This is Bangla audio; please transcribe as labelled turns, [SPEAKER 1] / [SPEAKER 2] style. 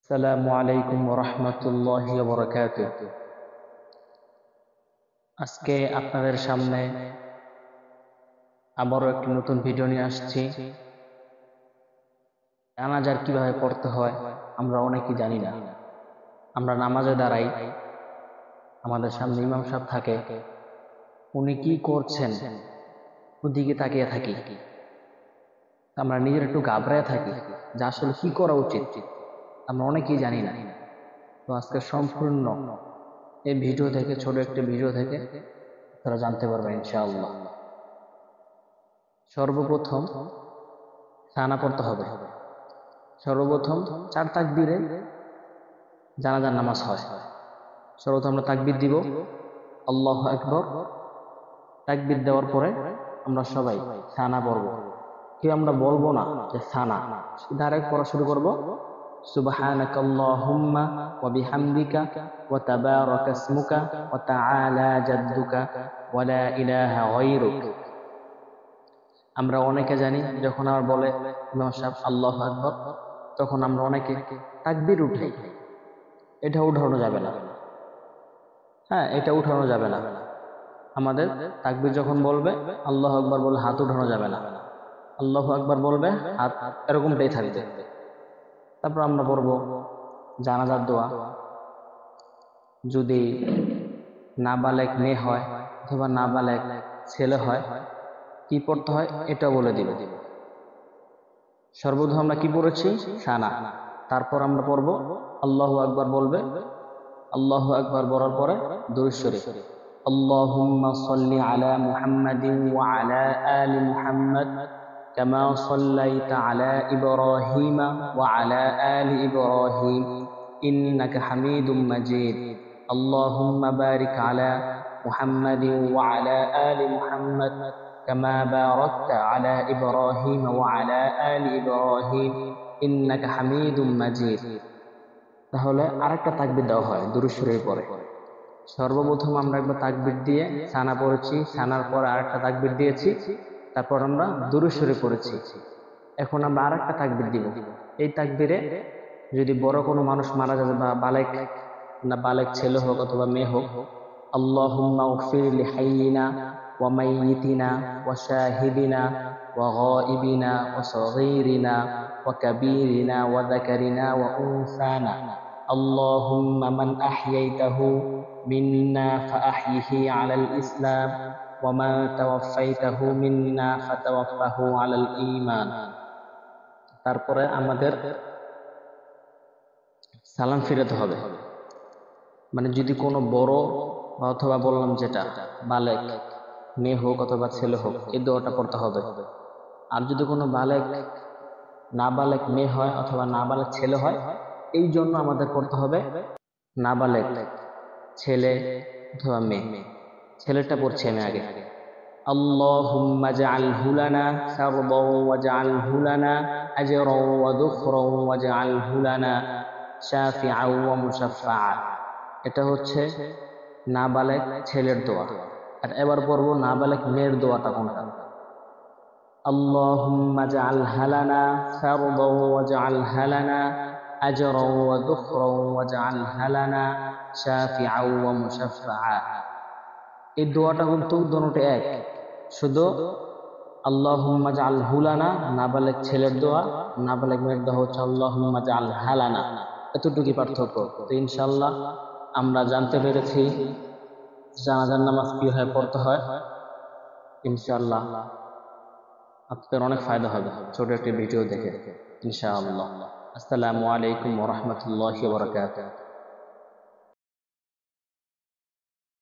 [SPEAKER 1] আসসালামু আলাইকুম ওয়া রাহমাতুল্লাহি ওয়া বারাকাতুহু। আজকে আপনাদের সামনে আবারও একটি নতুন ভিডিও নিয়ে আসছি। জানাজা কিভাবে পড়তে হয় আমরা অনেকেই জানি না। আমরা নামাজে দাঁড়াই, আমাদের সামনে ইমাম সাহেব থাকে, উনি কি করছেন ওদিকে তাকিয়ে থাকি, আমরা নিজের একটু ঘাবড়ায় থাকি যে আসলে কি করা উচিত, আমরা অনেকেই জানি না। তো আজকে সম্পূর্ণ এই ভিডিও থেকে, ছোট একটি ভিডিও থেকে তারা জানতে পারবেন ইনশাআল্লাহ। সর্বপ্রথম সানা পড়তে হবে। সর্বপ্রথম 4 তাকবীরে জানাজার নামাজ হয়। সর্বপ্রথম আমরা তাকবীর দিব, আল্লাহু আকবার। তাকবীর দেওয়ার পরে আমরা সবাই সানা পড়ব। কেউ আমরা বলবো না যে সানা, ডাইরেক্ট পড়া শুরু করব। সুবহানাকাল্লাহুম্মা ওয়া বিহামদিকা ওয়া তাবারাকা ইসমুকা ওয়া তাআলা জাদ্দুকা ওয়া লা ইলাহা গায়রুক। আমরা অনেকে জানি যখন আর বলে ইমাম সাহেব আল্লাহু আকবার, তখন আমরা অনেকে তাকবীর উঠাই। এটা উঠানো যাবে না। হ্যাঁ, এটা উঠানো যাবে না। আমাদের তাকবীর যখন বলবে আল্লাহু আকবার বলে হাত উঠানো যাবে না। আল্লাহু আকবার বলবে, হাত এরকমটাই থাকবে। তারপর আমরা পড়ব জানাজার দোয়া। যদি নাবালেগ মেয়ে হয় অথবা নাবালেগ ছেলে হয়, কি পড়তে হয় এটা বলে দিব। সর্বপ্রথম আমরা কি পড়েছি? সানা। তারপর আমরা পড়ব আল্লাহু আকবার বলবে, আল্লাহু আকবার বলার পরে দুরূদ শরীফ, আল্লাহুম্মা সাল্লি আলা মুহাম্মাদিন ওয়া আলা আলি মুহাম্মাদ কামা সাল্লাইতা আলা ইব্রাহিম ওয়া আলা আলি ইব্রাহিম ইন্নাকা হামিদুম মাজিদ। আল্লাহুম্মা বারিক আলা মুহাম্মাদিন ওয়া আলা আলি মুহাম্মাদ কামা বারাকতা আলা ইব্রাহিম ওয়া আলা আলি ইব্রাহিম ইন্নাকা হামিদুম মাজিদ। তাহলে আরেকটা তাকবীর দেওয়া হয় দুরূদ শরীফের পরে। সর্বপ্রথম আমরা একবার তাকবীর দিয়ে সানা পড়েছি, সানার পর আরেকটা তাকবীর দিয়েছি, তারপর আমরা দুরূদ শরীফ পড়েছি। এখন আমরা আরেকটা তাকবীর দিব। এই তাকবীরে যদি বড় কোনো মানুষ মারা যাবে বা বালেক ছেলে হোক অথবা মেয়ে হোক, আল্লাহুম্মা গফির লিহাইয়িনা ওয়া মাইয়িতিনা ওয়া শাহিদিনা ওয়া গায়িবিনা ওয়া সগীরিনা ওয়া কাবীরিনা ওয়া যাকারিনা ওয়া উনসানা। আল্লাহুম্মা মান আহইয়াইতাহু মিন্না ফাআহইহি আলাল ইসলাম ওয়া মান তাওয়াফাইতাহু মিন্না ফাতাওয়াফাহু আলাল ঈমান। তারপরে আমাদের সালাম ফিরাতে হবে। মানে যদি কোনো বড় অথবা বললাম যেটা বালেক মেয়ে হোক অথবা ছেলে হোক, এই দোয়াটা পড়তে হবে। আর যদি কোনো নাবালেক মেয়ে হয় অথবা নাবালেক ছেলে হয়, এই জন্য আমাদের পড়তে হবে নাবালেক ছেলে অথবা মেয়ে। ছেলেটা পড়ছি আমি আগে, আল্লাহুম্মা জাআলহু লানা সারদাও ওয়া জাআলহু লানা আজরাও ওয়া যুখরাও ওয়া জাআলহু লানা শাফিআও ওয়া মুশাফফাআ। এটা হচ্ছে নাবালেক ছেলের দোয়া। আর এবার পড়ব নাবালেক মেয়ের দোয়াটা কোনটা? আল্লাহুম্মা জাআলহা লানা ফারদাও ওয়া জাআলহা লানা আজরাও ওয়া যুখরাও ওয়া জাআলহা লানা শাফিআও ওয়া মুশাফফাআ। এই দোয়াটা কিন্তু দুটোই এক, শুধু আল্লাহুম্মা জাআলহু লানা নাবালেক ছেলের দোয়া, নাবালেক মেয়ের দোয়া হচ্ছে আল্লাহুম্মা জাআলহা লানা। এতটুকুই পার্থক্য। তো ইনশাআল্লাহ আমরা জানতে পেরেছি জানাজার নামাজ কিভাবে পড়তে হয়। ইনশাআল্লাহ আপনাদের অনেক ফায়দা হবে ছোট একটি ভিডিও দেখে ইনশাআল্লাহ। আসসালামু আলাইকুম ওয়া রাহমাতুল্লাহি ওয়া বারাকাতুহু।